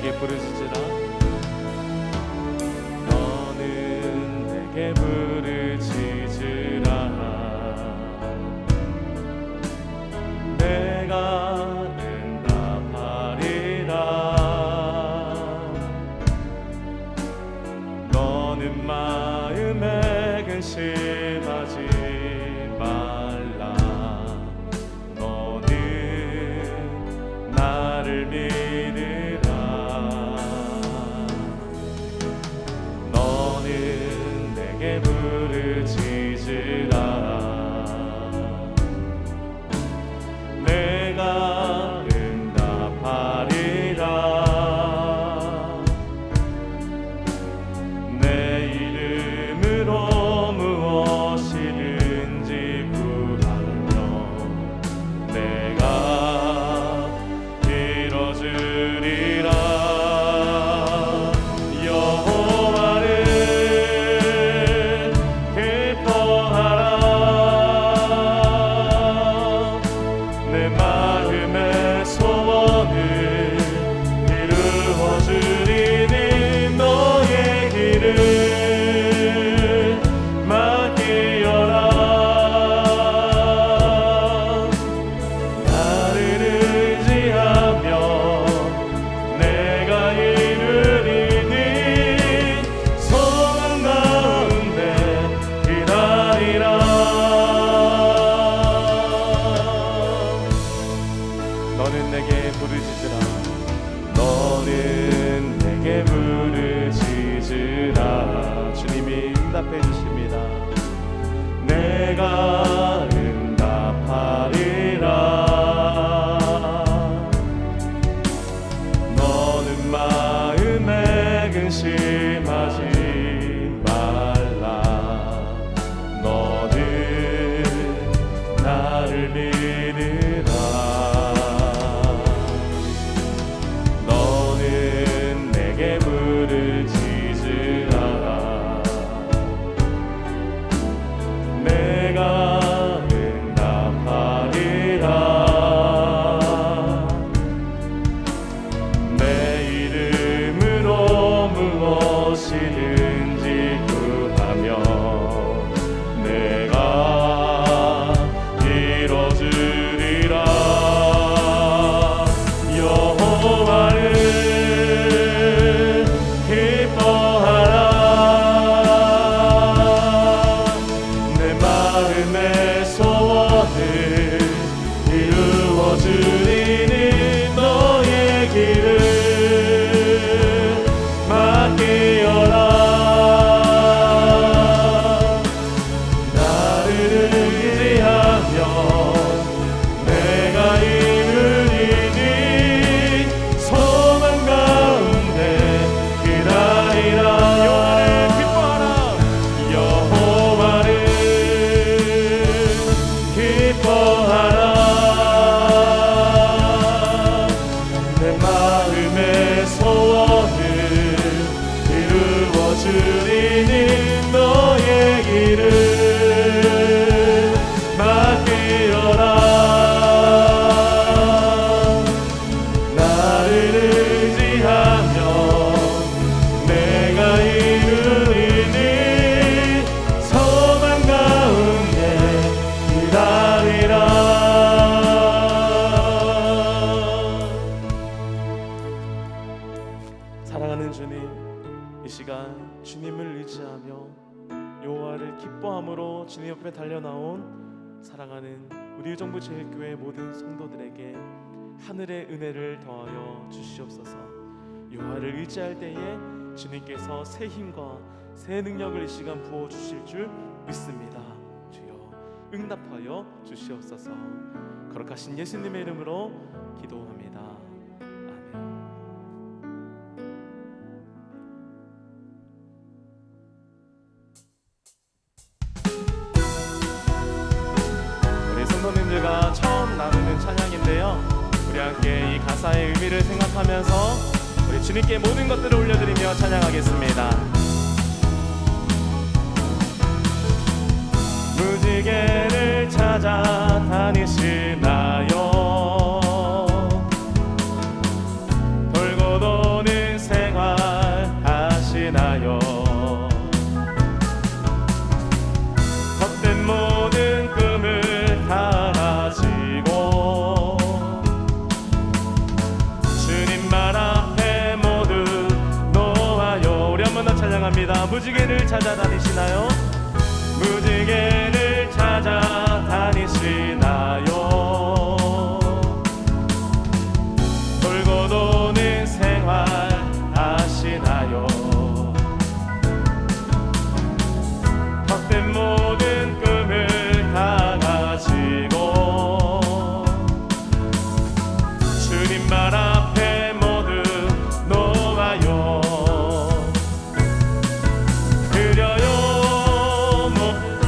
내게 부르짖으라. 너는 내게 부르짖으라. 내가 응답하리라. 너는 마음에 근심하지 말라. 너는 나를 믿으라. 너는 내게 부르짖으라. 내가 응답하리라. 내 이름으로 무엇이든지 구하면 내가 이뤄주리라. 여호와를 기뻐하라. 내 마음의 소원을 이루어주리니 너의 길을 맡기어라. 나를 의지하며 내가 이르리니 소망 가운데 기다리라. 너는 내게 부르짖으라. 너는 내게 부르짖으라. 주님이 응답해 주십니다. 내가 응답하리라. 너는 마음에 근심하지 말라. 너는 나를 믿으라. 너는 내게 부르짖으라. 내가 응답하리라. 내 이름으로 무엇이든지 구하면 내가 이뤄주리라. 여호와를 기뻐하라. 내 마음의 소원을 이루어주리니 너의 길을 맡기어라. 나를 의지하며 내가 이르리니 소망 가운데 기다리라. 여호와를 기뻐하라. 내 마음의 소원을 이루어주리니 너의 길을 맡기어라. 나를 의지하며 내가 이르리니 소망 가운데 기다리라. 사랑하는 주님, 이 시간 주님을 의지하며 여호와를 기뻐함으로 주님 옆에 달려나온 사랑하는 우리 의정부제일교회 모든 성도들에게 하늘의 은혜를 더하여 주시옵소서. 여호와를 의지할 때에 주님께서 새 힘과 새 능력을 이 시간 부어주실 줄 믿습니다. 주여 응답하여 주시옵소서. 거룩하신 예수님의 이름으로 기도합니다. 아멘. 우리 성도님들과 처음 나누는 찬양인데요, 우리 함께 이 가사의 의미를 생각하면서 우리 주님께 모든 것들을 올려드리며 찬양하겠습니다. 무지개를 찾아다니시나요? 돌고 도는 다니시나요? 헛된 모든 꿈을 다 가지고 주님만 앞에 모두 놓아요. 우리 한 번 더 찬양합니다. 무지개를 찾아다니시나요? 무지개를 찾아다니시나요? 돌고 도는 생활 아시나요? 헛된 모든 꿈을 다 가지고 주님만 앞에 모두 놓아요. 드려요 모두 다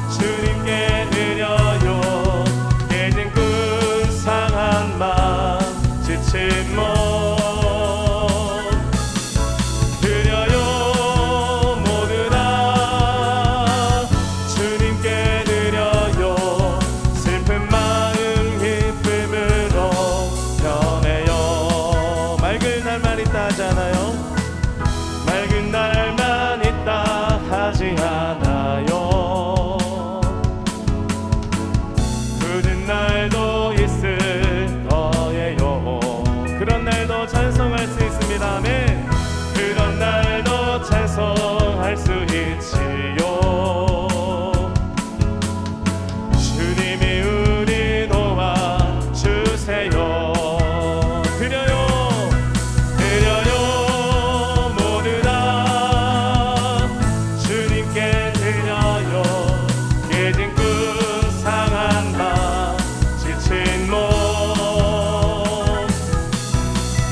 주님께 드려요. 깨진 꿈 상한 맘 지친 몸 드려요 모두 다 주님께 드려요. 슬픈 마음 기쁨으로 변해요. 맑은 날만 있다 하잖아요. 맑은 날만 있다 하지 않아요. 굳은 날도 있을 거예요. 그런 날도 찬송할 수 있습니다. 아멘. 그런 날도 찬송할 수 있지요. 주님이 우리 도와주세요. 드려요 드려요 모두 다 주님께 드려요. 깨진 꿈 상한 맘 지친 몸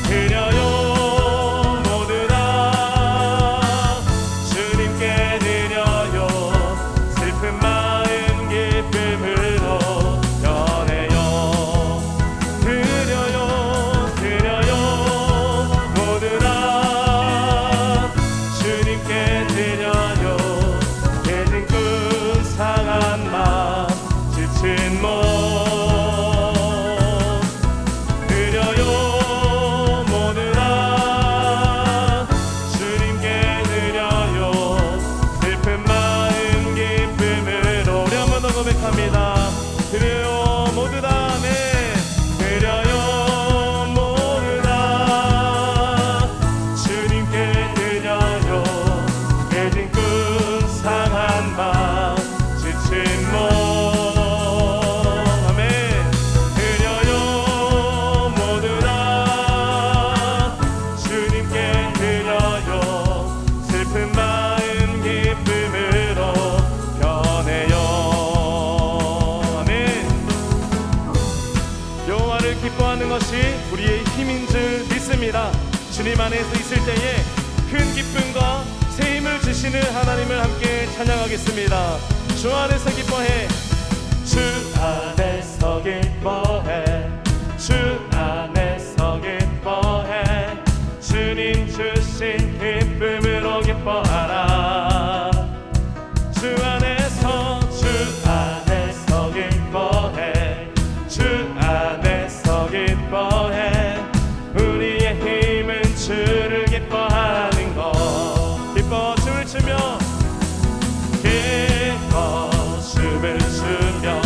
드려요 모두 다 주님께 드려요. 슬픈 마음 기쁨으로 변해요. 드려요 모두 다 주님께 드려요. 깨진 꿈 상한 맘 지친 몸 드려요 모두 다 주님께 드려요. 슬픈 마음 기쁨으로 우리 한 번 더 고백합니다. 드려요 모두 다 네 드려요 모두 다 주님께 드려요. 깨진 꿈 상한 맘 지친 몸 아멘. 드려요 모두 다 주님께 드려요. 슬픈 마음 기쁨으로 변해요. 아멘. 여호와를 기뻐하는 것이 우리의 힘인 줄 믿습니다. 주님 안에서 있을 때에 큰 기쁨과 새 힘을 주시는 하나님을 함께 찬양하겠습니다. 주 안에서 기뻐해 주 안에서 기뻐해 주 안에서 기뻐해 주님 주신 기쁨으로 기뻐하라. 주 안에서 기뻐해 주 안에서 기뻐해 우리의 힘은 주를 기뻐하는 것. 기뻐 춤을 추며 기뻐 춤을 추며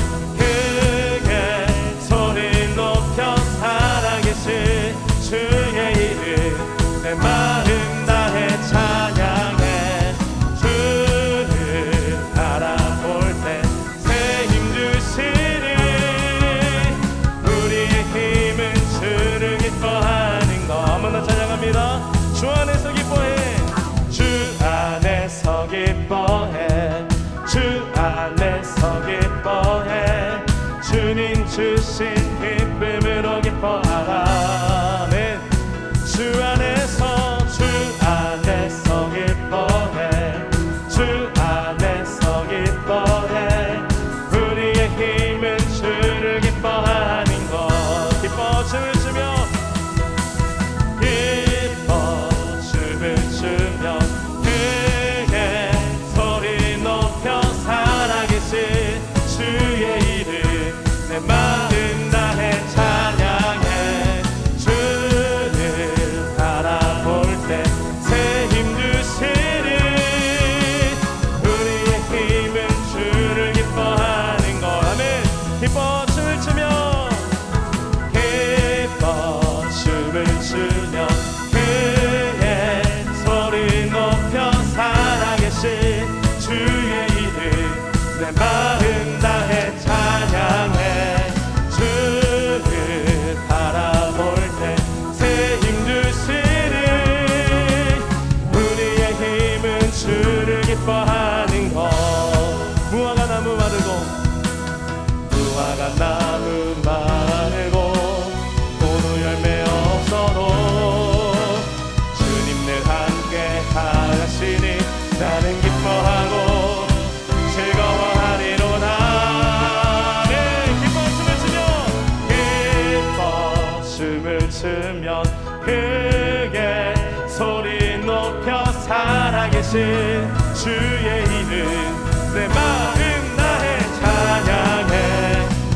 살아계신 주의 이름 내 마음 다해 찬양해.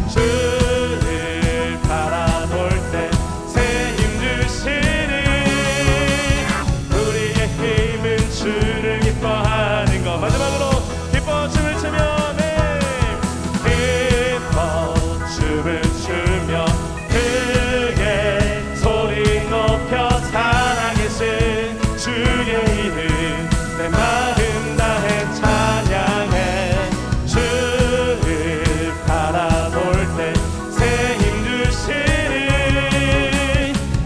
주를 바라볼 때 새 힘 주시니 우리의 힘은 주를 기뻐하는 것. 마지막으로 기뻐 춤을 추며 네 기뻐 춤을 추며 크게 소리 높여 살아계신 주의 이름 내 마음 다해 찬양해. 주를 바라볼 때 새 힘 주시니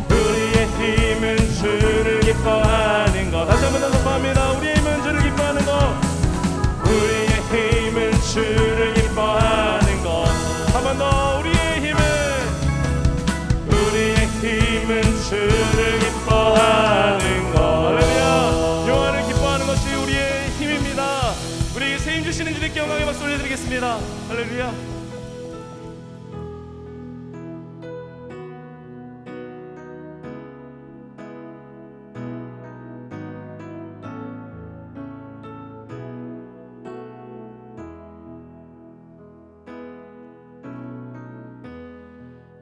우리의 힘은 주를 기뻐하는 것. 다시 한번 더 선포합니다. 우리의 힘은 주를 기뻐하는 것. 우리의 힘은 주를 기뻐하는 것. 한 번 더. 우리의 힘은 주를 기뻐하는 것. 할렐루야. 여호와를 기뻐하는 것이 우리의 힘입니다. 우리에게 새 힘 주시는 주님께 영광의 박수 올려드리겠습니다. 할렐루야.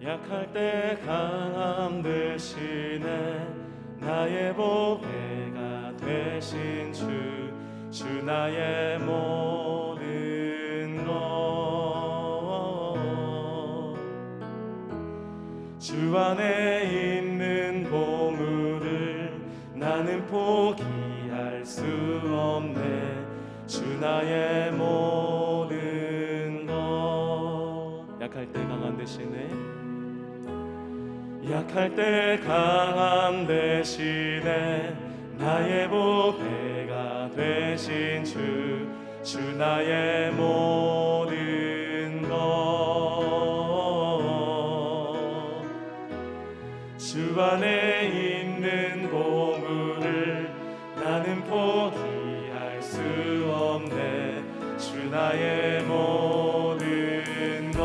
약할 때 강함 되시네. 나의 보배가 되신 주 나의 모든 것. 주 안에 있는 보물을 나는 포기할 수 없네. 주 나의 모든 것. 약할 때 강함 되시네. 약할 때 강함 되시네. 나의 보배가 되신 주 나의 모든 것. 주 안에 있는 보물을 나는 포기할 수 없네. 주 나의 모든 것.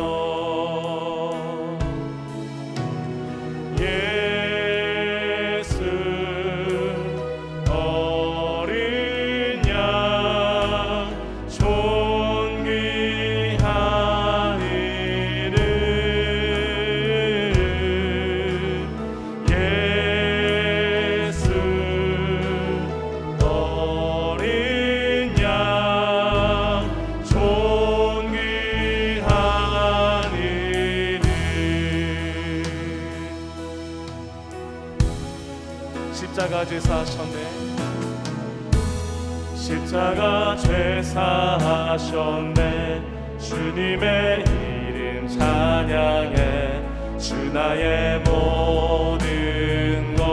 십자가 죄사하셨네. 십자가 죄사하셨네. 주님의 이름 찬양해. 주 나의 모든 것.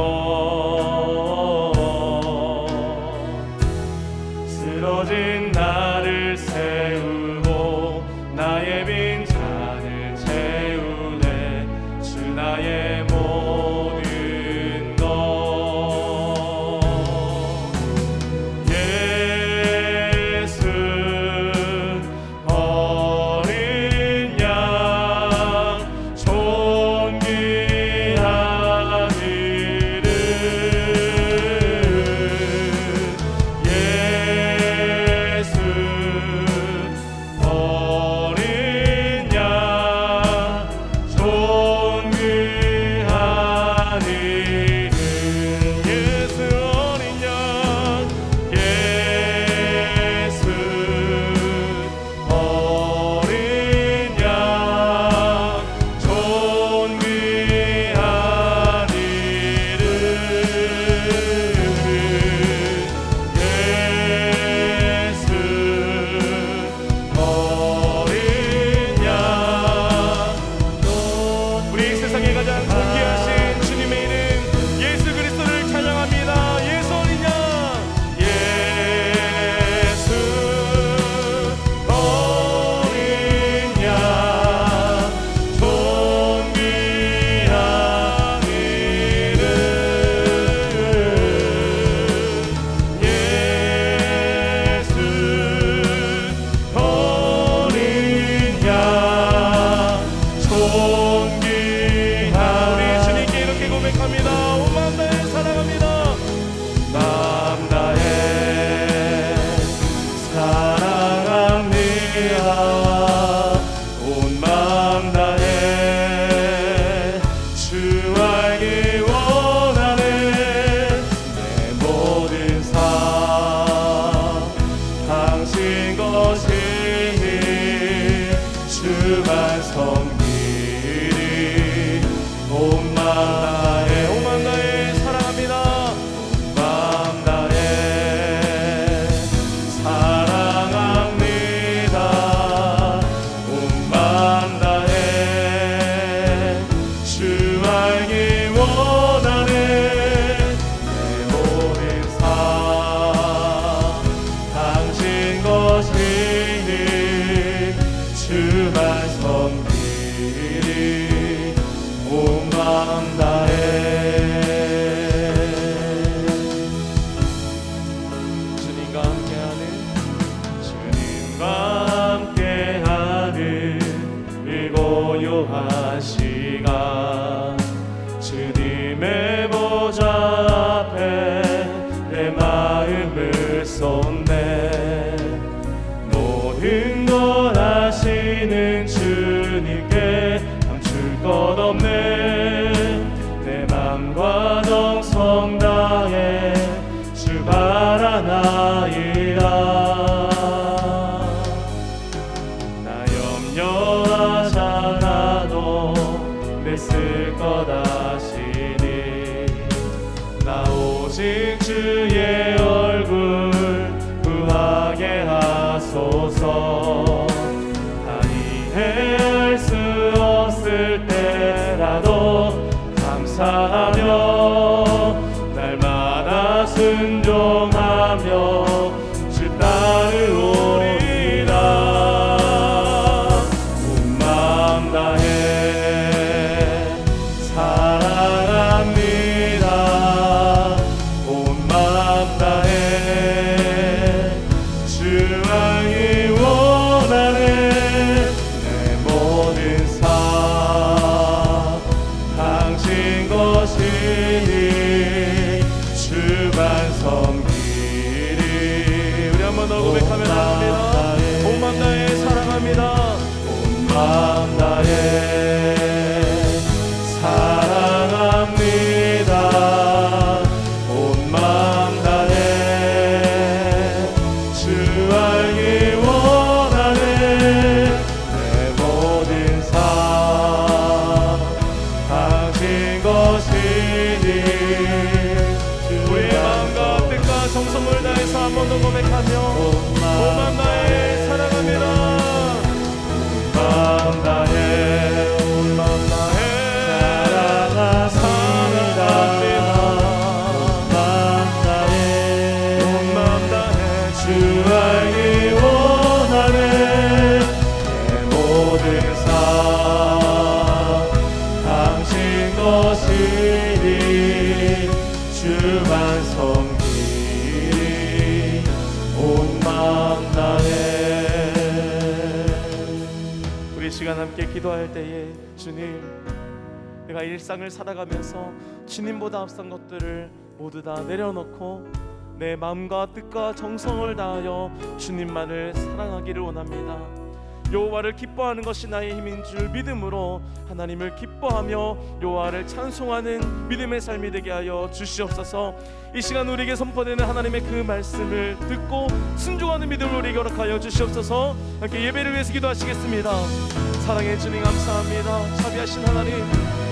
쓰러진 나를 세우고 나의 빈잔을 채우네. 주 나의 모든 것. 어린 양 존귀한 쏟네. 모든 걸 아시는 주님께 감출 것 없네. 내 맘과 정성 다해 주 바라나이다. 나 염려하지 않아도 냈을 것 아시니. 나 오직 주의 얼굴 구하게 하소서. 다 이해할 수 없을 때라도 감사하며 날마다 순종하며 주 따르오리라. 온 마음 다해 사랑합니다. 온 마음 다해 주 알기 원하네. 내 모든 삶 당신 것이니 주만 섬기리. 우리 한 번 더 고백하며 나갑니다. 온 마음 다해 사랑합니다. 온 마음 다해 사랑합니다. 온 마음 다해 주 알기 원하네. 내 모든 삶 당신 것이니. 우리의 마음과 뜻과 정성을 다해서 한 번 더 고백하며 온 마음 다해 사랑합니다. 온 마음 다해 온 마음 다해 사랑합니다. 온 마음 다해 주 알기 원하네. 내 모든 삶 당신 것이니 주만 섬기리. 온 마음 다해. 우리 시간 함께 기도할 때에 주님, 내가 일상을 살아가면서 주님보다 앞선 것들을 모두 다 내려놓고 내 마음과 뜻과 정성을 다하여 주님만을 사랑하기를 원합니다. 여호와를 기뻐하는 것이 나의 힘인 줄 믿음으로 하나님을 기뻐하며 여호와를 찬송하는 믿음의 삶이 되게 하여 주시옵소서. 이 시간 우리에게 선포되는 하나님의 그 말씀을 듣고 순종하는 믿음을 우리에게 허락하여 주시옵소서. 함께 예배를 위해서 기도하시겠습니다. 사랑해 주님 감사합니다. 자비하신 하나님,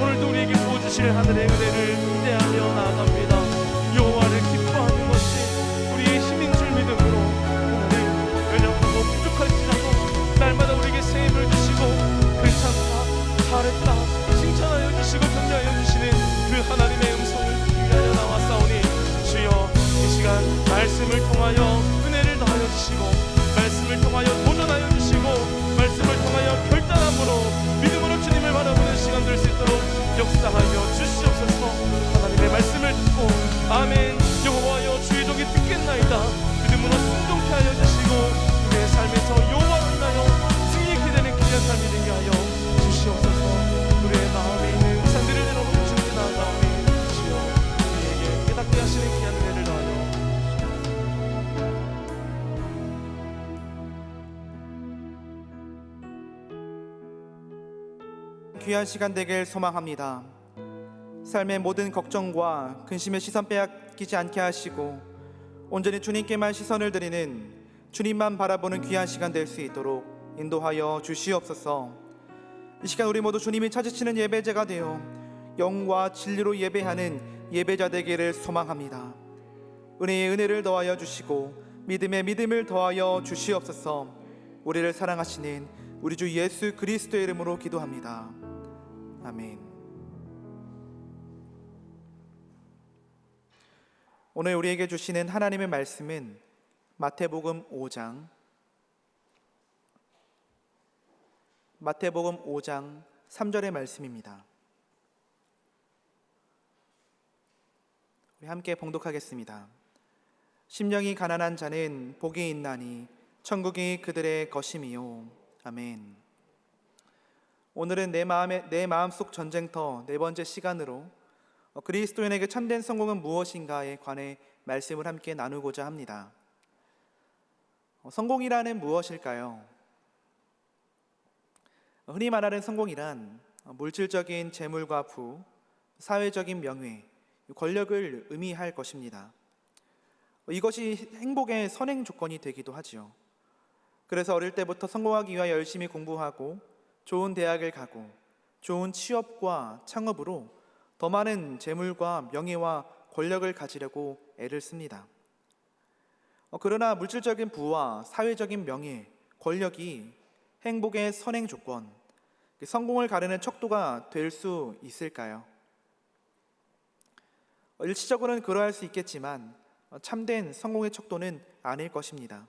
오늘도 우리에게 부어주실 하늘의 은혜를 기대하며 나아갑니다. 여호와를 기뻐하는 것이 우리의 힘인 줄 믿음으로 하나님, 연약하고 부족할지라도 날마다 우리에게 새 힘을 주시고 괜찮다, 잘했다 칭찬하여 주시고 격려하여 주시는 그 하나님의 음성을 듣기 위하여 나왔사오니 주여, 이 시간 말씀을 통하여 은혜를 더하여 주시고 말씀을 통하여 도전하여 주시고 말씀을 통하여 결단함으로 믿음으로 주님을 바라보는 시간 될 수 있도록 역사하여 주시옵소서. 하나님의 말씀을 듣고 아멘 여호와여 주의 종이 듣겠나이다 믿음으로 순종케 하여 주시고 우리의 삶에서 여호와를 인하여 승리케 되는 귀한 삶이 되게 하여 주시옵소서. 우리의 마음에 있는 우상들을 내려놓고 주님께 나아가오니 주여, 우리에게 깨닫게 하시는 귀한 은혜를 더하여 귀한 시간 되길 소망합니다. 삶의 모든 걱정과 근심의 시선 빼앗기지 않게 하시고 온전히 주님께만 시선을 드리는, 주님만 바라보는 귀한 시간 될 수 있도록 인도하여 주시옵소서. 이 시간 우리 모두 주님이 찾으시는 예배자가 되어 영과 진리로 예배하는 예배자 되기를 소망합니다. 은혜의 은혜를 더하여 주시고 믿음의 믿음을 더하여 주시옵소서. 우리를 사랑하시는 우리 주 예수 그리스도의 이름으로 기도합니다. 아멘. 오늘 우리에게 주시는 하나님의 말씀은 마태복음 5장 3절의 말씀입니다. 우리 함께 봉독하겠습니다. 심령이 가난한 자는 복이 있나니 천국이 그들의 것임이요. 아멘. 오늘은 내 마음속 전쟁터 네 번째 시간으로 그리스도인에게 참된 성공은 무엇인가에 관해 말씀을 함께 나누고자 합니다. 성공이라는 무엇일까요? 흔히 말하는 성공이란 물질적인 재물과 부, 사회적인 명예, 권력을 의미할 것입니다. 이것이 행복의 선행 조건이 되기도 하지요. 그래서 어릴 때부터 성공하기 위하여 열심히 공부하고 좋은 대학을 가고 좋은 취업과 창업으로 더 많은 재물과 명예와 권력을 가지려고 애를 씁니다. 그러나 물질적인 부와 사회적인 명예, 권력이 행복의 선행 조건, 성공을 가르는 척도가 될 수 있을까요? 일시적으로는 그러할 수 있겠지만 참된 성공의 척도는 아닐 것입니다.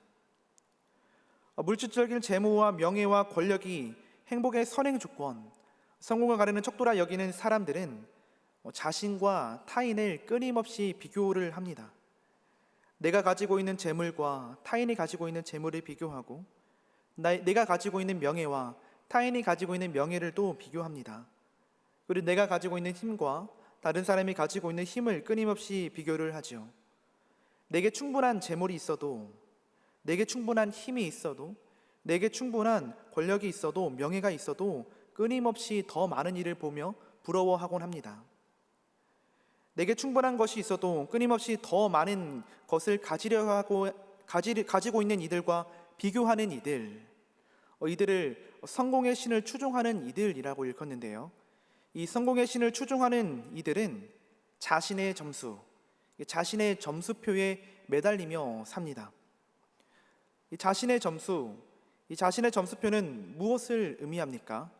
물질적인 재무와 명예와 권력이 행복의 선행 조건, 성공을 가르는 척도라 여기는 사람들은 자신과 타인을 끊임없이 비교를 합니다. 내가 가지고 있는 재물과 타인이 가지고 있는 재물을 비교하고 내가 가지고 있는 명예와 타인이 가지고 있는 명예를 또 비교합니다. 그리고 내가 가지고 있는 힘과 다른 사람이 가지고 있는 힘을 끊임없이 비교를 하죠. 내게 충분한 재물이 있어도, 내게 충분한 힘이 있어도, 내게 충분한 권력이 있어도, 명예가 있어도 끊임없이 더 많은 일을 보며 부러워하곤 합니다. 내게 충분한 것이 있어도 끊임없이 더 많은 것을 가지고 있는 이들과 비교하는 이들을 성공의 신을 추종하는 이들이라고 일컫는데요. 이 성공의 신을 추종하는 이들은 자신의 자신의 점수표에 매달리며 삽니다. 이 자신의 점수표는 무엇을 의미합니까?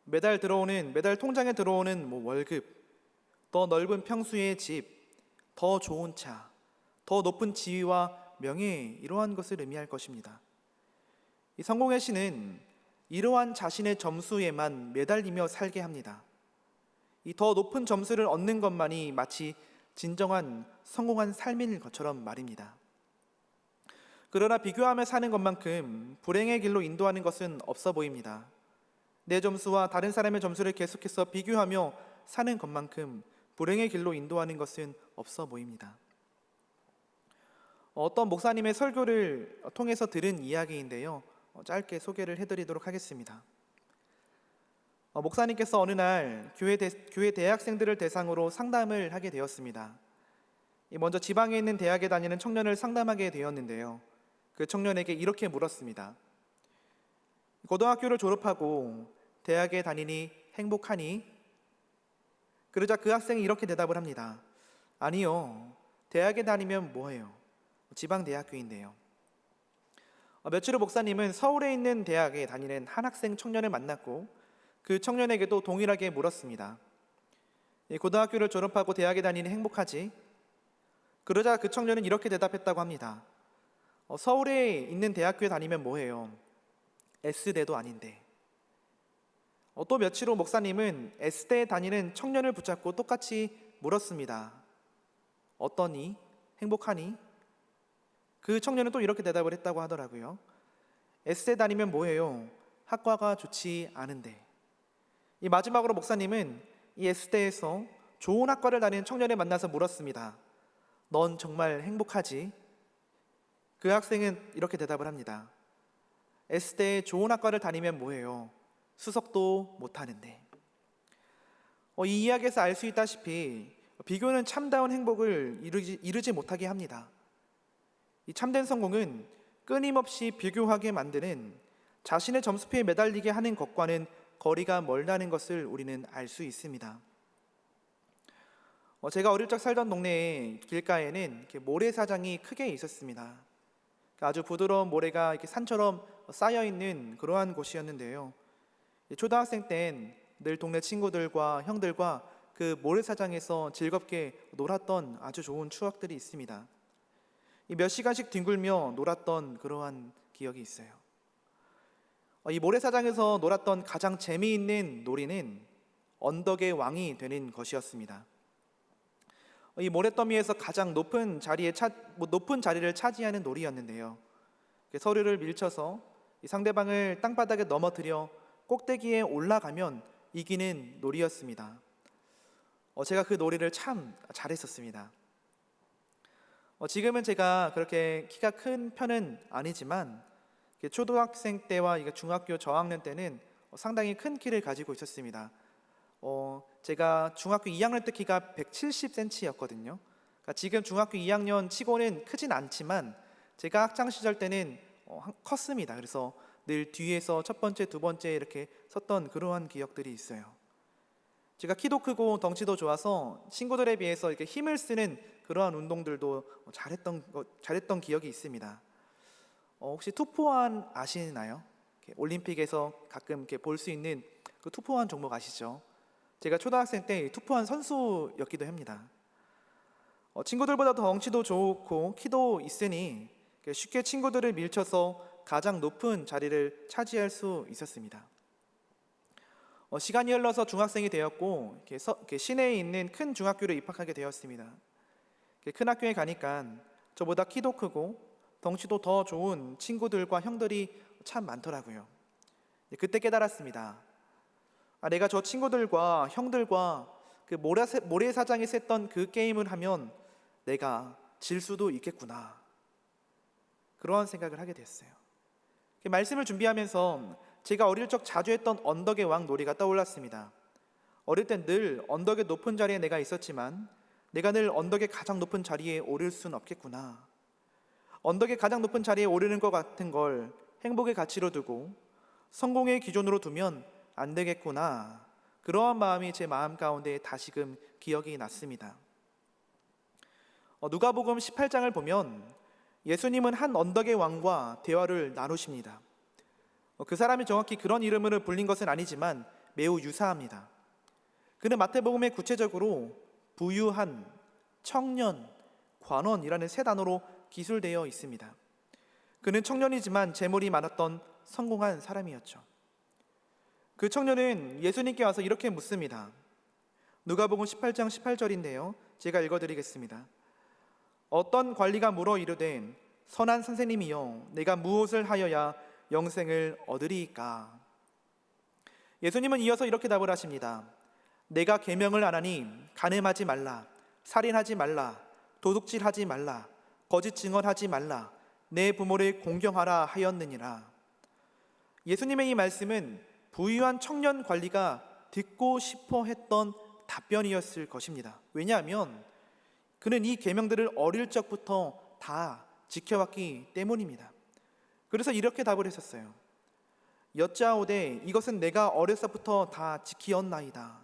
매달 통장에 들어오는 월급, 더 넓은 평수의 집, 더 좋은 차, 더 높은 지위와 명예, 이러한 것을 의미할 것입니다. 이 성공의 신은 이러한 자신의 점수에만 매달리며 살게 합니다. 이 더 높은 점수를 얻는 것만이 마치 진정한 성공한 삶인 것처럼 말입니다. 그러나 비교하며 사는 것만큼 불행의 길로 인도하는 것은 없어 보입니다. 내 점수와 다른 사람의 점수를 계속해서 비교하며 사는 것만큼 불행의 길로 인도하는 것은 없어 보입니다. 어떤 목사님의 설교를 통해서 들은 이야기인데요. 짧게 소개를 해드리도록 하겠습니다. 목사님께서 어느 날 교회 대학생들을 대상으로 상담을 하게 되었습니다. 먼저 지방에 있는 대학에 다니는 청년을 상담하게 되었는데요. 그 청년에게 이렇게 물었습니다. 고등학교를 졸업하고 대학에 다니니 행복하니? 그러자 그 학생이 이렇게 대답을 합니다. 아니요, 대학에 다니면 뭐해요? 지방 대학교인데요. 며칠 후 목사님은 서울에 있는 대학에 다니는 한 학생 청년을 만났고 그 청년에게도 동일하게 물었습니다. 고등학교를 졸업하고 대학에 다니니 행복하지? 그러자 그 청년은 이렇게 대답했다고 합니다. 서울에 있는 대학교에 다니면 뭐해요? S대도 아닌데. 또 며칠 후 목사님은 S대에 다니는 청년을 붙잡고 똑같이 물었습니다. 어떠니? 행복하니? 그 청년은 또 이렇게 대답을 했다고 하더라고요. S대 다니면 뭐해요? 학과가 좋지 않은데. 이 마지막으로 목사님은 이 S대에서 좋은 학과를 다니는 청년을 만나서 물었습니다. 넌 정말 행복하지? 그 학생은 이렇게 대답을 합니다. S대에 좋은 학과를 다니면 뭐해요? 수석도 못하는데. 이 이야기에서 알 수 있다시피 비교는 참다운 행복을 이루지 못하게 합니다. 이 참된 성공은 끊임없이 비교하게 만드는 자신의 점수표에 매달리게 하는 것과는 거리가 멀다는 것을 우리는 알 수 있습니다. 제가 어릴 적 살던 동네의 길가에는 이렇게 모래사장이 크게 있었습니다. 아주 부드러운 모래가 이렇게 산처럼 쌓여 있는 그러한 곳이었는데요. 초등학생 땐 늘 동네 친구들과 형들과 그 모래사장에서 즐겁게 놀았던 아주 좋은 추억들이 있습니다. 몇 시간씩 뒹굴며 놀았던 그러한 기억이 있어요. 이 모래사장에서 놀았던 가장 재미있는 놀이는 언덕의 왕이 되는 것이었습니다. 이 모래더미에서 가장 높은 자리를 차지하는 놀이였는데요. 서류를 밀쳐서 상대방을 땅바닥에 넘어뜨려 꼭대기에 올라가면 이기는 놀이였습니다. 제가 그 놀이를 참 잘했었습니다. 지금은 제가 그렇게 키가 큰 편은 아니지만 초등학생 때와 중학교 저학년 때는 상당히 큰 키를 가지고 있었습니다. 제가 중학교 2학년 때 키가 170cm였거든요. 그러니까 지금 중학교 2학년 치고는 크진 않지만 제가 학창 시절 때는 컸습니다. 그래서 늘 뒤에서 첫 번째, 두 번째 이렇게 섰던 그러한 기억들이 있어요. 제가 키도 크고 덩치도 좋아서 친구들에 비해서 이렇게 힘을 쓰는 그러한 운동들도 잘했던 기억이 있습니다. 혹시 투포환 아시나요? 올림픽에서 가끔 볼 수 있는 그 투포환 종목 아시죠? 제가 초등학생 때 투포환 선수였기도 합니다. 친구들보다 덩치도 좋고 키도 있으니 쉽게 친구들을 밀쳐서 가장 높은 자리를 차지할 수 있었습니다. 시간이 흘러서 중학생이 되었고 시내에 있는 큰 중학교를 입학하게 되었습니다. 큰 학교에 가니까 저보다 키도 크고 덩치도 더 좋은 친구들과 형들이 참 많더라고요. 그때 깨달았습니다. 내가 저 친구들과 형들과 그 모래사장에서 했던 그 게임을 하면 내가 질 수도 있겠구나. 그러한 생각을 하게 됐어요. 말씀을 준비하면서 제가 어릴 적 자주 했던 언덕의 왕 놀이가 떠올랐습니다. 어릴 땐 늘 언덕의 높은 자리에 내가 있었지만 내가 늘 언덕의 가장 높은 자리에 오를 순 없겠구나. 언덕의 가장 높은 자리에 오르는 것 같은 걸 행복의 가치로 두고 성공의 기준으로 두면 안 되겠구나. 그러한 마음이 제 마음 가운데 다시금 기억이 났습니다. 누가복음 18장을 보면 예수님은 한 언덕의 왕과 대화를 나누십니다. 그 사람이 정확히 그런 이름으로 불린 것은 아니지만 매우 유사합니다. 그는 마태복음에 구체적으로 부유한, 청년, 관원이라는 세 단어로 기술되어 있습니다. 그는 청년이지만 재물이 많았던 성공한 사람이었죠. 그 청년은 예수님께 와서 이렇게 묻습니다. 누가복음 18장 18절인데요. 제가 읽어드리겠습니다. 어떤 관리가 물어 이르되 선한 선생님이여 내가 무엇을 하여야 영생을 얻으리이까? 예수님은 이어서 이렇게 답을 하십니다. 내가 계명을 안 하니 간음하지 말라, 살인하지 말라, 도둑질하지 말라, 거짓 증언하지 말라, 내 부모를 공경하라 하였느니라. 예수님의 이 말씀은 부유한 청년 관리가 듣고 싶어 했던 답변이었을 것입니다. 왜냐하면 그는 이 계명들을 어릴 적부터 다 지켜왔기 때문입니다. 그래서 이렇게 답을 했었어요. 여짜오되 이것은 내가 어려서부터 다 지키었나이다.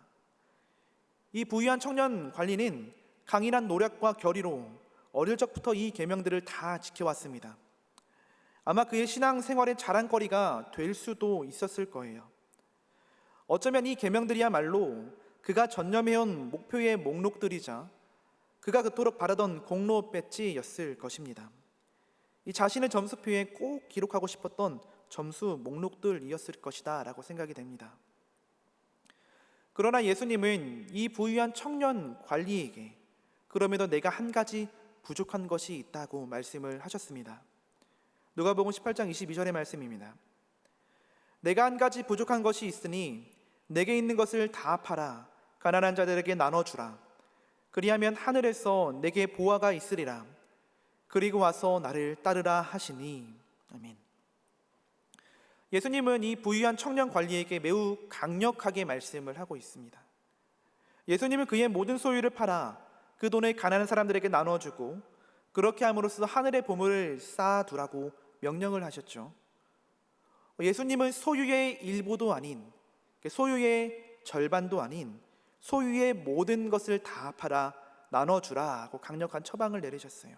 이 부유한 청년 관리는 강인한 노력과 결의로 어릴 적부터 이 계명들을 다 지켜왔습니다. 아마 그의 신앙 생활의 자랑거리가 될 수도 있었을 거예요. 어쩌면 이 계명들이야말로 그가 전념해온 목표의 목록들이자 그가 그토록 바라던 공로 배지였을 것입니다. 이 자신의 점수표에 꼭 기록하고 싶었던 점수 목록들이었을 것이다 라고 생각이 됩니다. 그러나 예수님은 이 부유한 청년 관리에게 그럼에도 내가 한 가지 부족한 것이 있다고 말씀을 하셨습니다. 누가복음 18장 22절의 말씀입니다. 내가 한 가지 부족한 것이 있으니 내게 있는 것을 다 팔아 가난한 자들에게 나눠주라. 그리하면 하늘에서 내게 보화가 있으리라. 그리고 와서 나를 따르라 하시니. 아멘. 예수님은 이 부유한 청년 관리에게 매우 강력하게 말씀을 하고 있습니다. 예수님은 그의 모든 소유를 팔아 그 돈을 가난한 사람들에게 나눠주고 그렇게 함으로써 하늘의 보물을 쌓아두라고 명령을 하셨죠. 예수님은 소유의 일부도 아닌, 소유의 절반도 아닌 소유의 모든 것을 다 팔아 나눠주라고 강력한 처방을 내리셨어요.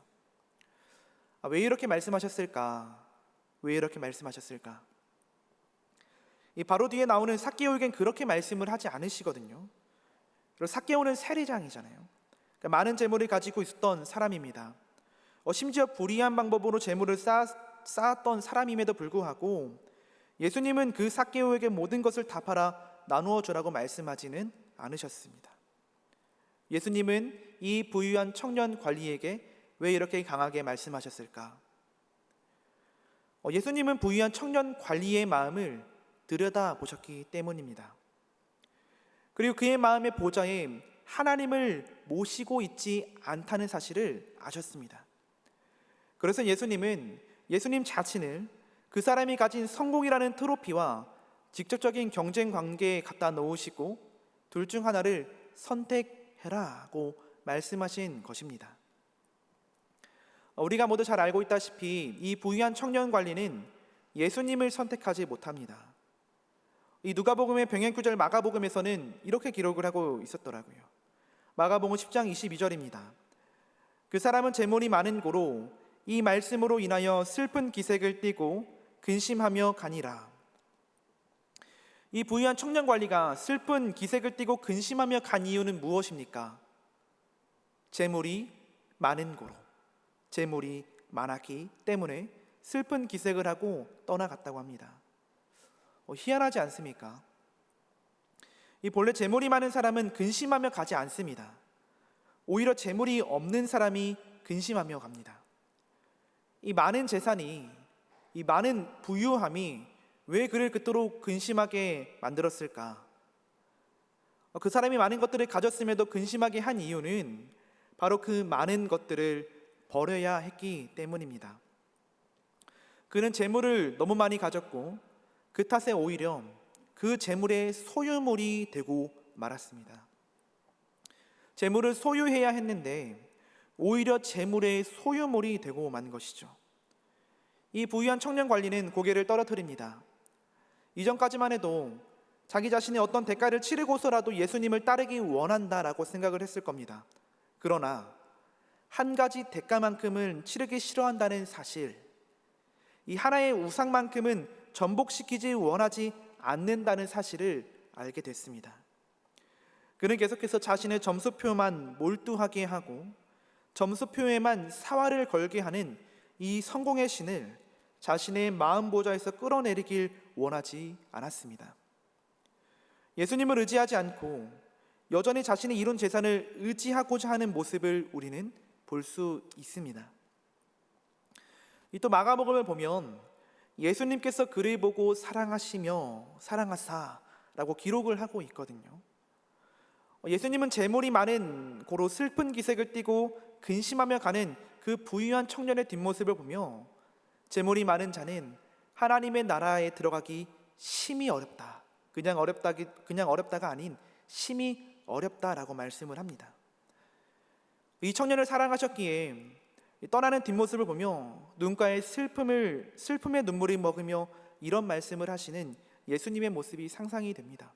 왜 이렇게 말씀하셨을까? 왜 이렇게 말씀하셨을까? 이 바로 뒤에 나오는 삭개오에겐 그렇게 말씀을 하지 않으시거든요. 그리고 삭개오는 세리장이잖아요. 그러니까 많은 재물을 가지고 있었던 사람입니다. 심지어 불의한 방법으로 재물을 쌓았던 사람임에도 불구하고 예수님은 그 삭개오에게 모든 것을 다 팔아 나누어 주라고 말씀하지는 않으셨습니다. 예수님은 이 부유한 청년 관리에게 왜 이렇게 강하게 말씀하셨을까? 예수님은 부유한 청년 관리의 마음을 들여다보셨기 때문입니다. 그리고 그의 마음의 보좌에 하나님을 모시고 있지 않다는 사실을 아셨습니다. 그래서 예수님은 예수님 자신을 그 사람이 가진 성공이라는 트로피와 직접적인 경쟁 관계에 갖다 놓으시고 둘 중 하나를 선택해라고 말씀하신 것입니다. 우리가 모두 잘 알고 있다시피 이 부유한 청년 관리는 예수님을 선택하지 못합니다. 이 누가복음의 병행구절 마가복음에서는 이렇게 기록을 하고 있었더라고요. 마가복음 10장 22절입니다. 그 사람은 재물이 많은 고로 이 말씀으로 인하여 슬픈 기색을 띠고 근심하며 가니라. 이 부유한 청년 관리가 슬픈 기색을 띠고 근심하며 간 이유는 무엇입니까? 재물이 많은 고로, 재물이 많았기 때문에 슬픈 기색을 하고 떠나갔다고 합니다. 희한하지 않습니까? 이 본래 재물이 많은 사람은 근심하며 가지 않습니다. 오히려 재물이 없는 사람이 근심하며 갑니다. 이 많은 재산이, 이 많은 부유함이 왜 그를 그토록 근심하게 만들었을까? 그 사람이 많은 것들을 가졌음에도 근심하게 한 이유는 바로 그 많은 것들을 버려야 했기 때문입니다. 그는 재물을 너무 많이 가졌고 그 탓에 오히려 그 재물의 소유물이 되고 말았습니다. 재물을 소유해야 했는데 오히려 재물의 소유물이 되고 만 것이죠. 이 부유한 청년 관리는 고개를 떨어뜨립니다. 이전까지만 해도 자기 자신이 어떤 대가를 치르고서라도 예수님을 따르기 원한다라고 생각을 했을 겁니다. 그러나 한 가지 대가만큼은 치르기 싫어한다는 사실, 이 하나의 우상만큼은 전복시키지 원하지 않는다는 사실을 알게 됐습니다. 그는 계속해서 자신의 점수표만 몰두하게 하고 점수표에만 사활을 걸게 하는 이 성공의 신을 자신의 마음 보좌에서 끌어내리길 원하지 않았습니다. 예수님을 의지하지 않고 여전히 자신이 이룬 재산을 의지하고자 하는 모습을 우리는 볼 수 있습니다. 또 마가복음을 보면 예수님께서 그를 보고 사랑하시며 사랑하사라고 기록을 하고 있거든요. 예수님은 재물이 많은 고로 슬픈 기색을 띠고 근심하며 가는 그 부유한 청년의 뒷모습을 보며 재물이 많은 자는 하나님의 나라에 들어가기 심히 어렵다. 그냥 어렵다가 아닌 심히 어렵다라고 말씀을 합니다. 이 청년을 사랑하셨기에 떠나는 뒷모습을 보며 눈가에 슬픔의 눈물이 먹으며 이런 말씀을 하시는 예수님의 모습이 상상이 됩니다.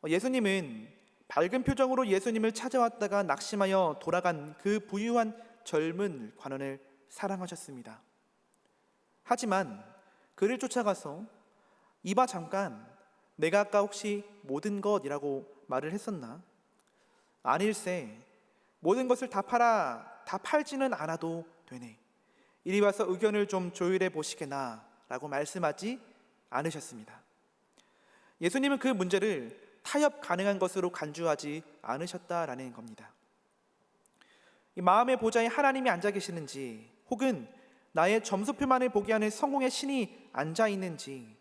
예수님은 밝은 표정으로 예수님을 찾아왔다가 낙심하여 돌아간 그 부유한 젊은 관원을 사랑하셨습니다. 하지만 그를 쫓아가서 이봐 잠깐, 내가 아까 혹시 모든 것이라고 말을 했었나? 아닐세, 모든 것을 다 팔지는 않아도 되네. 이리 와서 의견을 좀 조율해 보시게나 라고 말씀하지 않으셨습니다. 예수님은 그 문제를 타협 가능한 것으로 간주하지 않으셨다라는 겁니다. 이 마음의 보좌에 하나님이 앉아 계시는지 혹은 나의 점수표만을 보게 하는 성공의 신이 앉아 있는지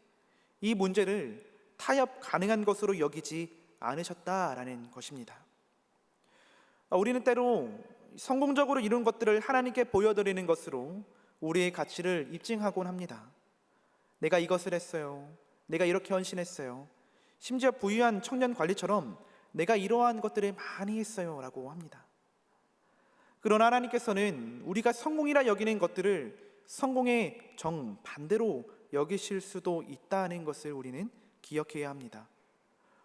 이 문제를 타협 가능한 것으로 여기지 않으셨다라는 것입니다. 우리는 때로 성공적으로 이룬 것들을 하나님께 보여드리는 것으로 우리의 가치를 입증하곤 합니다. 내가 이것을 했어요. 내가 이렇게 헌신했어요. 심지어 부유한 청년 관리처럼 내가 이러한 것들을 많이 했어요 라고 합니다. 그러나 하나님께서는 우리가 성공이라 여기는 것들을 성공의 정반대로 여기실 수도 있다는 것을 우리는 기억해야 합니다.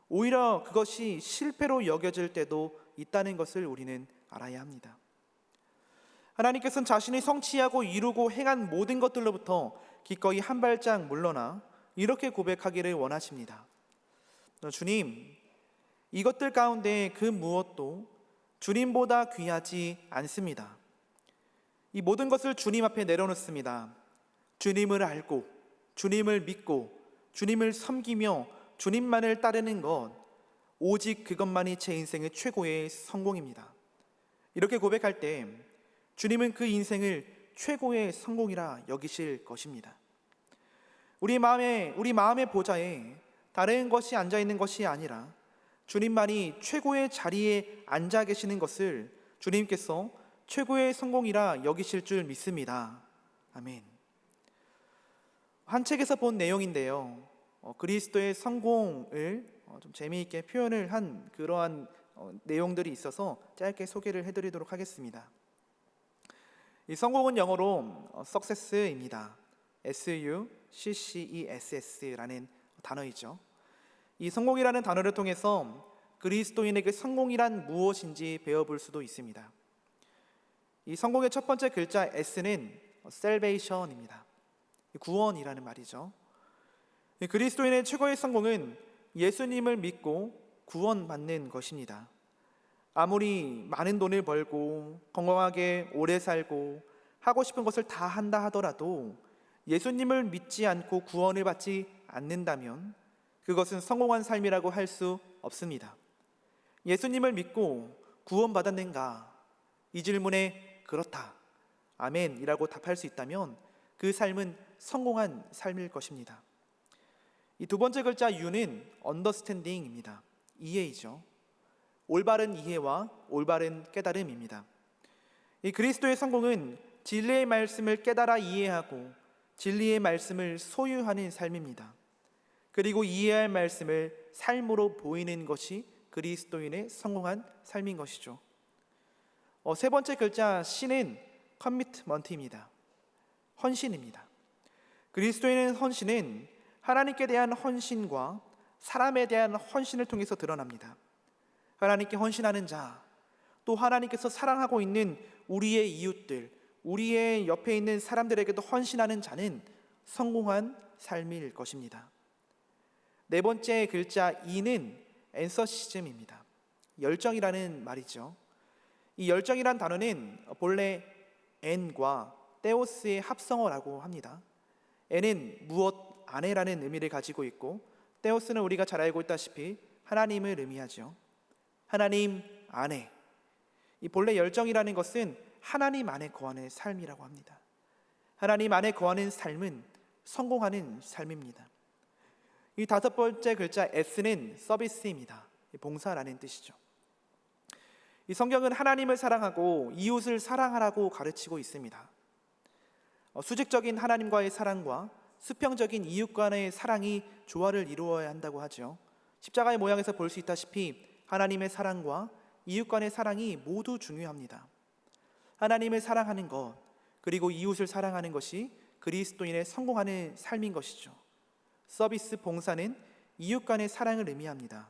오히려 그것이 실패로 여겨질 때도 있다는 것을 우리는 알아야 합니다. 하나님께서는 자신이 성취하고 이루고 행한 모든 것들로부터 기꺼이 한 발짝 물러나 이렇게 고백하기를 원하십니다. 주님, 이것들 가운데 그 무엇도 주님보다 귀하지 않습니다. 이 모든 것을 주님 앞에 내려놓습니다. 주님을 알고 주님을 믿고 주님을 섬기며 주님만을 따르는 것, 오직 그것만이 제 인생의 최고의 성공입니다. 이렇게 고백할 때 주님은 그 인생을 최고의 성공이라 여기실 것입니다. 우리 마음의 보좌에 다른 것이 앉아 있는 것이 아니라 주님만이 최고의 자리에 앉아 계시는 것을 주님께서 최고의 성공이라 여기실 줄 믿습니다. 아멘. 한 책에서 본 내용인데요. 그리스도의 성공을 좀 재미있게 표현을 한 그러한 내용들이 있어서 짧게 소개를 해드리도록 하겠습니다. 이 성공은 영어로 success입니다. success라는 단어이죠. 이 성공이라는 단어를 통해서 그리스도인에게 성공이란 무엇인지 배워볼 수도 있습니다. 이 성공의 첫 번째 글자 S는 salvation입니다. 구원이라는 말이죠. 그리스도인의 최고의 성공은 예수님을 믿고 구원받는 것입니다. 아무리 많은 돈을 벌고 건강하게 오래 살고 하고 싶은 것을 다 한다 하더라도 예수님을 믿지 않고 구원을 받지 않는다면 그것은 성공한 삶이라고 할 수 없습니다. 예수님을 믿고 구원받았는가? 이 질문에 그렇다, 아멘이라고 답할 수 있다면 그 삶은 성공한 삶일 것입니다. 이 두 번째 글자 U는 understanding입니다. 이해이죠. 올바른 이해와 올바른 깨달음입니다. 이 그리스도의 성공은 진리의 말씀을 깨달아 이해하고 진리의 말씀을 소유하는 삶입니다. 그리고 이해할 말씀을 삶으로 보이는 것이 그리스도인의 성공한 삶인 것이죠. 세 번째 글자 C는 commitment입니다. 헌신입니다. 그리스도인의 헌신은 하나님께 대한 헌신과 사람에 대한 헌신을 통해서 드러납니다. 하나님께 헌신하는 자, 또 하나님께서 사랑하고 있는 우리의 이웃들, 우리의 옆에 있는 사람들에게도 헌신하는 자는 성공한 삶일 것입니다. 네 번째 글자 E는 enthusiasm입니다. 열정이라는 말이죠. 이 열정이란 단어는 본래 en과 theos의 합성어라고 합니다. en은 무엇 안에라는 의미를 가지고 있고 theos는 우리가 잘 알고 있다시피 하나님을 의미하죠. 하나님 안에. 이 본래 열정이라는 것은 하나님 안에 거하는 삶이라고 합니다. 하나님 안에 거하는 삶은 성공하는 삶입니다. 이 다섯 번째 글자 S는 서비스입니다. 봉사라는 뜻이죠. 이 성경은 하나님을 사랑하고 이웃을 사랑하라고 가르치고 있습니다. 수직적인 하나님과의 사랑과 수평적인 이웃 간의 사랑이 조화를 이루어야 한다고 하죠. 십자가의 모양에서 볼 수 있다시피 하나님의 사랑과 이웃 간의 사랑이 모두 중요합니다. 하나님을 사랑하는 것, 그리고 이웃을 사랑하는 것이 그리스도인의 성공하는 삶인 것이죠. 서비스 봉사는 이웃 간의 사랑을 의미합니다.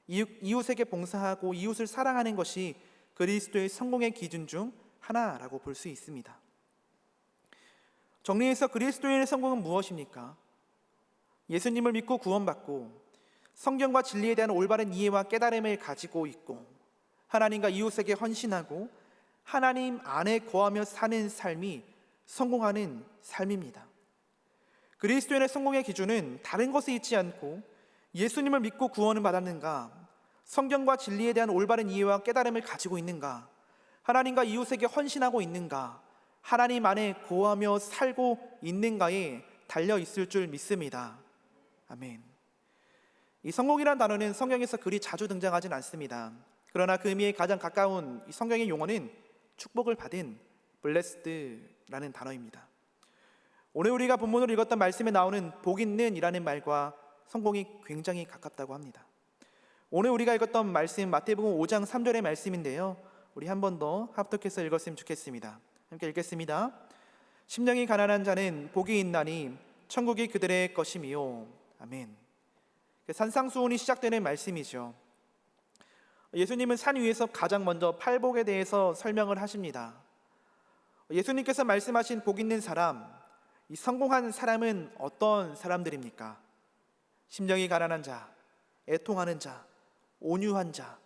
이웃에게 봉사하고 이웃을 사랑하는 것이 그리스도의 성공의 기준 중 하나라고 볼 수 있습니다. 정리해서 그리스도인의 성공은 무엇입니까? 예수님을 믿고 구원받고 성경과 진리에 대한 올바른 이해와 깨달음을 가지고 있고 하나님과 이웃에게 헌신하고 하나님 안에 거하며 사는 삶이 성공하는 삶입니다. 그리스도인의 성공의 기준은 다른 것에 있지 않고 예수님을 믿고 구원을 받았는가, 성경과 진리에 대한 올바른 이해와 깨달음을 가지고 있는가, 하나님과 이웃에게 헌신하고 있는가, 하나님 안에 거하며 살고 있는가에 달려 있을 줄 믿습니다. 아멘. 이 성공이란 단어는 성경에서 그리 자주 등장하진 않습니다. 그러나 그 의미에 가장 가까운 이 성경의 용어는 축복을 받은 blessed라는 단어입니다. 오늘 우리가 본문으로 읽었던 말씀에 나오는 복 있는 이라는 말과 성공이 굉장히 가깝다고 합니다. 오늘 우리가 읽었던 말씀 마태복음 5장 3절의 말씀인데요, 우리 한 번 더 합독해서 읽었으면 좋겠습니다. 함께 읽겠습니다. 심령이 가난한 자는 복이 있나니 천국이 그들의 것이미요. 아멘. 산상수훈이 시작되는 말씀이죠. 예수님은 산 위에서 가장 먼저 팔복에 대해서 설명을 하십니다. 예수님께서 말씀하신 복 있는 사람, 이 성공한 사람은 어떤 사람들입니까? 심령이 가난한 자, 애통하는 자, 온유한 자,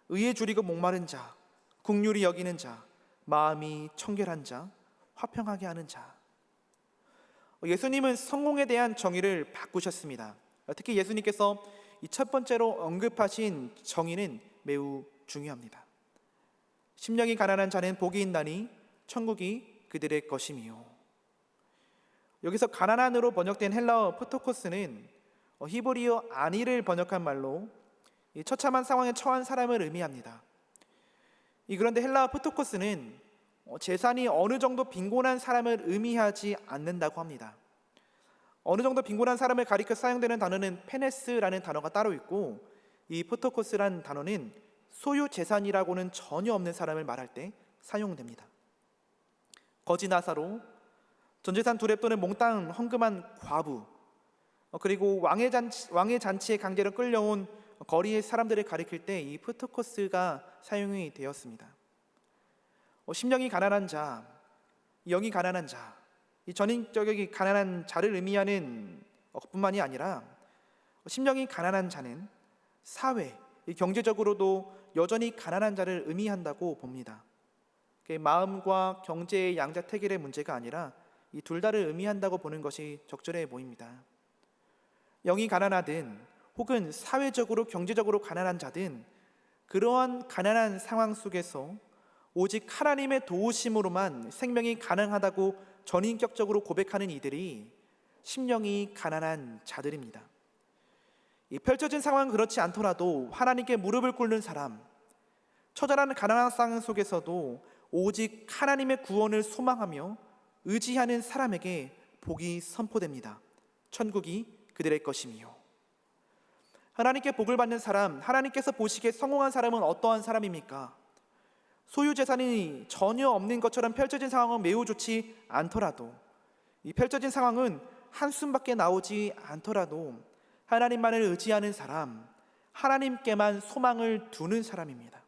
의에 줄이고 목마른 자, 긍휼히 여기는 자, 마음이 청결한 자, 화평하게 하는 자. 예수님은 성공에 대한 정의를 바꾸셨습니다. 특히 예수님께서 이 첫 번째로 언급하신 정의는 매우 중요합니다. 심령이 가난한 자는 복이 있나니 천국이 그들의 것이미요. 여기서 가난한으로 번역된 헬라어 포토코스는 히브리어 아니를 번역한 말로 처참한 상황에 처한 사람을 의미합니다. 그런데 헬라어 포토코스는 재산이 어느 정도 빈곤한 사람을 의미하지 않는다고 합니다. 어느 정도 빈곤한 사람을 가리켜 사용되는 단어는 페네스라는 단어가 따로 있고, 이 포토코스라는 단어는 소유 재산이라고는 전혀 없는 사람을 말할 때 사용됩니다. 거지 나사로, 전재산 두랩 또는 몽땅 헌금한 과부, 그리고 왕의 잔치에 강제로 끌려온 거리의 사람들을 가리킬 때 이 포토코스가 사용이 되었습니다. 심령이 가난한 자, 영이 가난한 자, 이 전인격이 가난한 자를 의미하는 것뿐만이 아니라 심령이 가난한 자는 사회, 경제적으로도 여전히 가난한 자를 의미한다고 봅니다. 마음과 경제의 양자택일의 문제가 아니라 이 둘 다를 의미한다고 보는 것이 적절해 보입니다. 영이 가난하든 혹은 사회적으로 경제적으로 가난한 자든 그러한 가난한 상황 속에서 오직 하나님의 도우심으로만 생명이 가능하다고 전인격적으로 고백하는 이들이 심령이 가난한 자들입니다. 이 펼쳐진 상황은 그렇지 않더라도 하나님께 무릎을 꿇는 사람, 처절한 가난한 상황 속에서도 오직 하나님의 구원을 소망하며 의지하는 사람에게 복이 선포됩니다. 천국이 그들의 것이며. 하나님께 복을 받는 사람, 하나님께서 보시기에 성공한 사람은 어떠한 사람입니까? 소유 재산이 전혀 없는 것처럼 펼쳐진 상황은 매우 좋지 않더라도, 이 펼쳐진 상황은 한숨밖에 나오지 않더라도 하나님만을 의지하는 사람, 하나님께만 소망을 두는 사람입니다.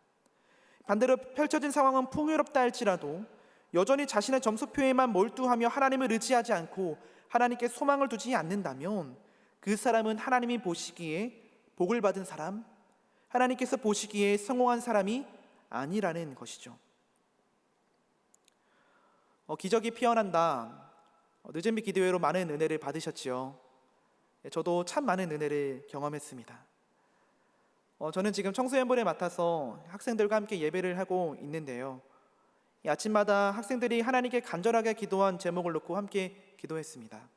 반대로 펼쳐진 상황은 풍요롭다 할지라도 여전히 자신의 점수표에만 몰두하며 하나님을 의지하지 않고 하나님께 소망을 두지 않는다면 그 사람은 하나님이 보시기에 복을 받은 사람, 하나님께서 보시기에 성공한 사람이 아니라는 것이죠. 기적이 피어난다. 늦은빛 기도회로 많은 은혜를 받으셨지요. 저도 참 많은 은혜를 경험했습니다. 저는 지금 청소년부를 맡아서 학생들과 함께 예배를 하고 있는데요. 이 아침마다 학생들이 하나님께 간절하게 기도한 제목을 놓고 함께 기도했습니다.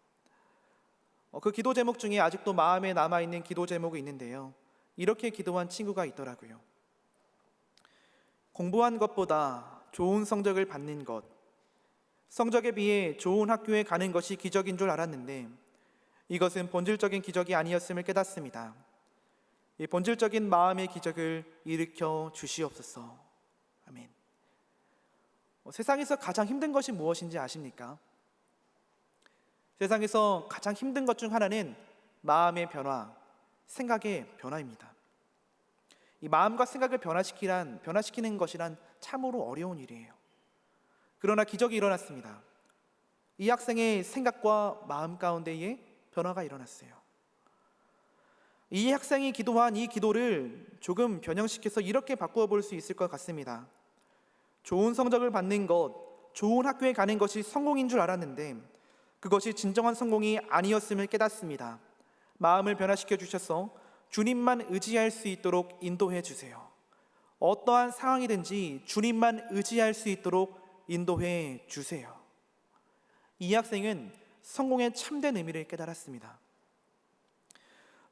그 기도 제목 중에 아직도 마음에 남아있는 기도 제목이 있는데요. 이렇게 기도한 친구가 있더라고요. 공부한 것보다 좋은 성적을 받는 것, 성적에 비해 좋은 학교에 가는 것이 기적인 줄 알았는데 이것은 본질적인 기적이 아니었음을 깨닫습니다. 이 본질적인 마음의 기적을 일으켜 주시옵소서. 아멘. 세상에서 가장 힘든 것이 무엇인지 아십니까? 세상에서 가장 힘든 것 중 하나는 마음의 변화, 생각의 변화입니다. 이 마음과 생각을 변화시키는 것이란 참으로 어려운 일이에요. 그러나 기적이 일어났습니다. 이 학생의 생각과 마음 가운데에 변화가 일어났어요. 이 학생이 기도한 이 기도를 조금 변형시켜서 이렇게 바꾸어 볼 수 있을 것 같습니다. 좋은 성적을 받는 것, 좋은 학교에 가는 것이 성공인 줄 알았는데 그것이 진정한 성공이 아니었음을 깨닫습니다. 마음을 변화시켜 주셔서 주님만 의지할 수 있도록 인도해 주세요. 어떠한 상황이든지 주님만 의지할 수 있도록 인도해 주세요. 이 학생은 성공의 참된 의미를 깨달았습니다.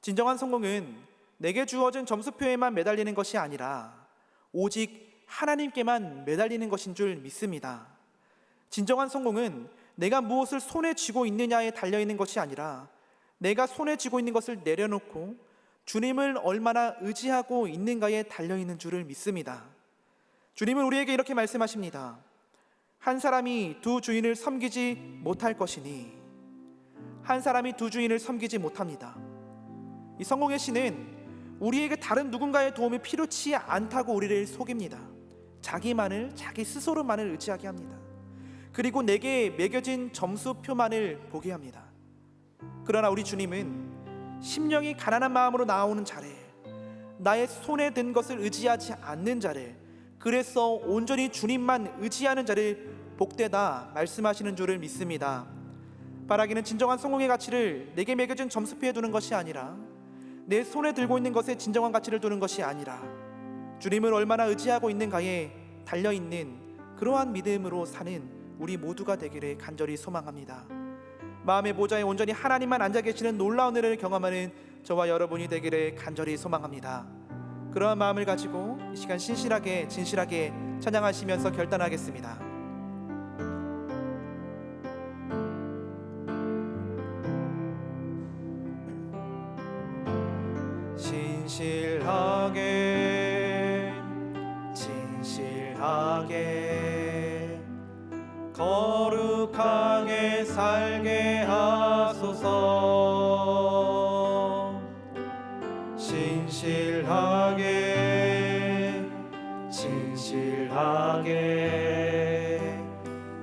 진정한 성공은 내게 주어진 점수표에만 매달리는 것이 아니라 오직 하나님께만 매달리는 것인 줄 믿습니다. 진정한 성공은 내가 무엇을 손에 쥐고 있느냐에 달려있는 것이 아니라 내가 손에 쥐고 있는 것을 내려놓고 주님을 얼마나 의지하고 있는가에 달려있는 줄을 믿습니다. 주님은 우리에게 이렇게 말씀하십니다. 한 사람이 두 주인을 섬기지 못할 것이니 한 사람이 두 주인을 섬기지 못합니다. 이 성공의 신은 우리에게 다른 누군가의 도움이 필요치 않다고 우리를 속입니다. 자기 스스로만을 의지하게 합니다. 그리고 내게 매겨진 점수표만을 보게 합니다. 그러나 우리 주님은 심령이 가난한 마음으로 나오는 자를, 나의 손에 든 것을 의지하지 않는 자를, 그래서 온전히 주님만 의지하는 자를 복되다 말씀하시는 줄을 믿습니다. 바라기는 진정한 성공의 가치를 내게 매겨진 점수표에 두는 것이 아니라 내 손에 들고 있는 것에 진정한 가치를 두는 것이 아니라 주님을 얼마나 의지하고 있는가에 달려있는 그러한 믿음으로 사는 우리 모두가 되기를 간절히 소망합니다. 마음의 보좌에 온전히 하나님만 앉아 계시는 놀라운 은혜를 경험하는 저와 여러분이 되기를 간절히 소망합니다. 그러한 마음을 가지고 이 시간 진실하게 찬양하시면서 결단하겠습니다. 진실하게 진실하게 거룩하게 살게 하소서. 진실하게 진실하게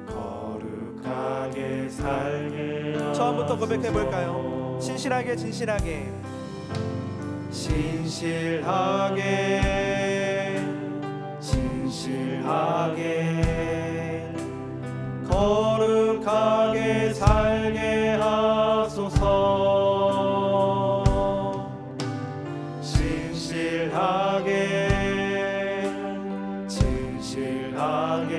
거룩하게 살게 하소서. 처음부터 고백해 볼까요? 진실하게 진실하게 진실하게 진실하게 거룩하게 살게 하소서. 진실하게 진실하게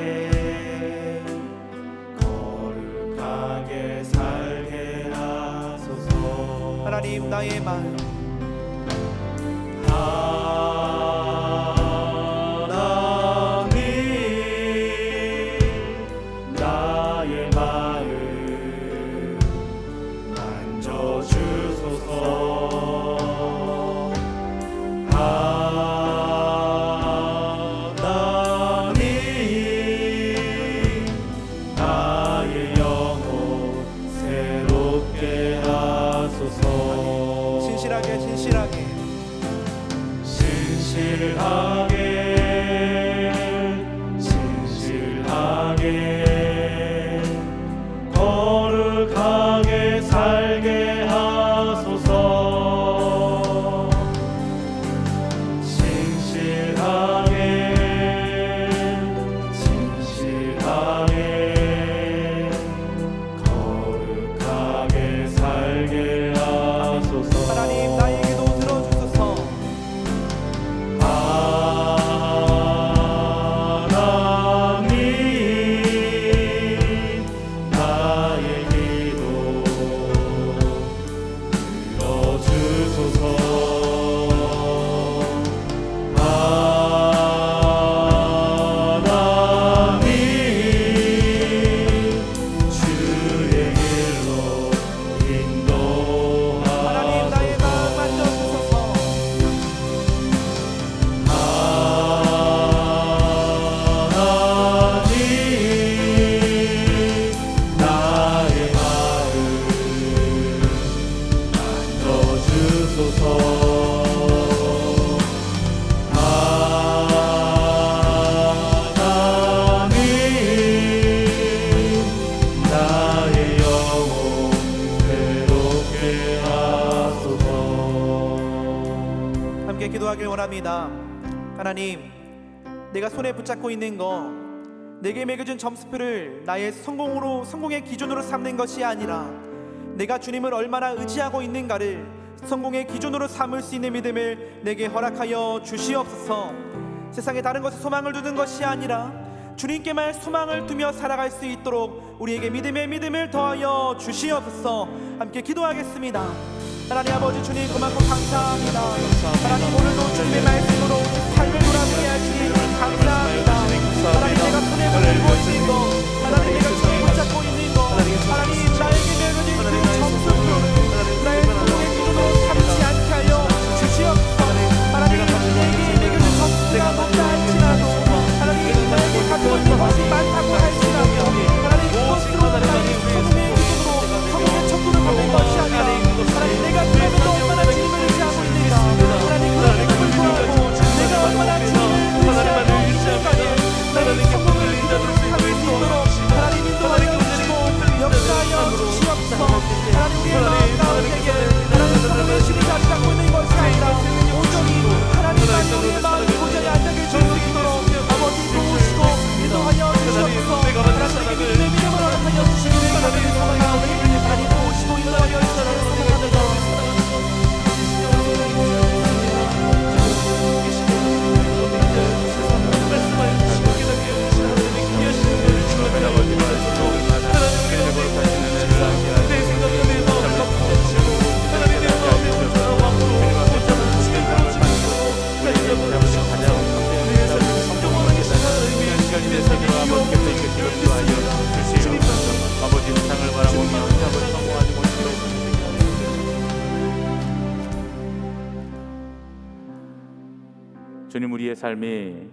거룩하게 살게 하소서. 하나님 나의 마음 나의 마음 만져주소서. 하나님 나의 영혼 새롭게 하소서. 진실하게 진실하게 진실하게 진실하게 거룩하게 살게 하소서. 진실하게 진실하게 거룩하게 살게 하소서. 하나님 나의 기도 들어주소서. 함께 기도하길 원합니다. 하나님, 내가 손에 붙잡고 있는 거, 내게 매겨준 점수표를 나의 성공의 기준으로 삼는 것이 아니라 내가 주님을 얼마나 의지하고 있는가를 성공의 기준으로 삼을 수 있는 믿음을 내게 허락하여 주시옵소서. 세상에 다른 것에 소망을 두는 것이 아니라 주님께만 소망을 두며 살아갈 수 있도록 우리에게 믿음을 더하여 주시옵소서. 함께 기도하겠습니다. 하나님 아버지, 주님 그만큼 감사합니다. 하나님 오늘도 주님의 말씀으로 삶을 돌아보게 하시니 감사합니다. 하나님 내가 손에 붙들고 있는 거, 하나님 내가 손에 붙잡고 있는 거, 하나님 나에게 매겨진 그 점수표를 나의 성공의 기준으로 삼지 않게 하여 주시옵소서. 하나님 내게 매겨진 점수가 높다 할지라도, 하나님 나에게 가지고 있는 것이 많다고 할지라도, 하나님 그것으로 나의 성공의 기준으로 성공의 척도를 받는 것이 아니라 하나님 내가 그래도 얼마나 주님을 의지하고 있는가, 하나님 그럼에도 불구하고 내가 얼마나 주님을 의지하고 있는가에 나의 성공을 기준으로 삼을 수 있도록 주님, 우리의 삶이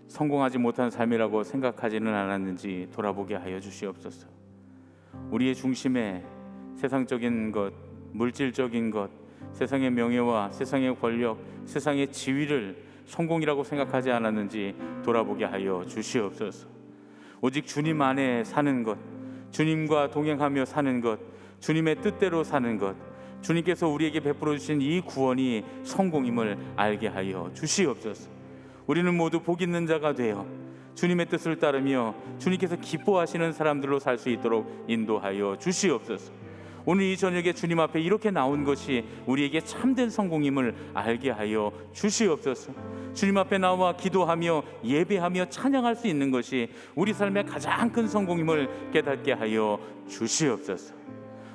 성공하지 못한 삶이라고 생각하지는 않았는지 돌아보게 하여 주시옵소서. 우리의 중심에 세상적인 것, 물질적인 것, 세상의 명예와 세상의 권력, 세상의 지위를 성공이라고 생각하지 않았는지 돌아보게 하여 주시옵소서. 오직 주님 안에 사는 것, 주님과 동행하며 사는 것, 주님의 뜻대로 사는 것, 주님께서 우리에게 베풀어 주신 이 구원이 성공임을 알게 하여 주시옵소서. 우리는 모두 복 있는 자가 되어 주님의 뜻을 따르며 주님께서 기뻐하시는 사람들로 살 수 있도록 인도하여 주시옵소서. 오늘 이 저녁에 주님 앞에 이렇게 나온 것이 우리에게 참된 성공임을 알게 하여 주시옵소서. 주님 앞에 나와 기도하며 예배하며 찬양할 수 있는 것이 우리 삶의 가장 큰 성공임을 깨닫게 하여 주시옵소서.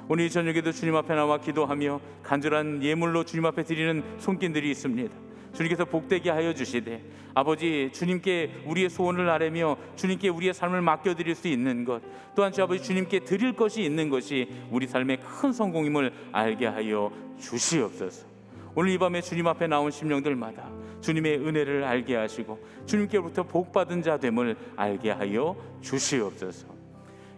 오늘 이 저녁에도 주님 앞에 나와 기도하며 간절한 예물로 주님 앞에 드리는 손길들이 있습니다. 주님께서 복되게 하여 주시되, 아버지, 주님께 우리의 소원을 아뢰며 주님께 우리의 삶을 맡겨드릴 수 있는 것, 또한 주 아버지 주님께 드릴 것이 있는 것이 우리 삶의 큰 성공임을 알게 하여 주시옵소서. 오늘 이 밤에 주님 앞에 나온 심령들마다 주님의 은혜를 알게 하시고 주님께로부터 복받은 자 됨을 알게 하여 주시옵소서.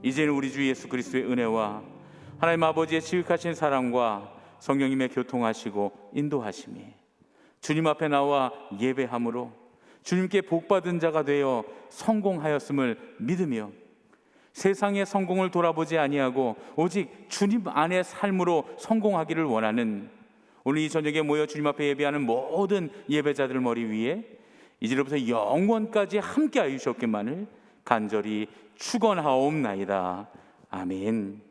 이제는 우리 주 예수 그리스도의 은혜와 하나님 아버지의 지극하신 사랑과 성령님의 교통하시고 인도하심이 주님 앞에 나와 예배함으로 주님께 복받은 자가 되어 성공하였음을 믿으며 세상의 성공을 돌아보지 아니하고 오직 주님 안의 삶으로 성공하기를 원하는 오늘 이 저녁에 모여 주님 앞에 예배하는 모든 예배자들 머리 위에 이제로부터 영원까지 함께 하여 주셨기만을 간절히 축원하옵나이다. 아멘.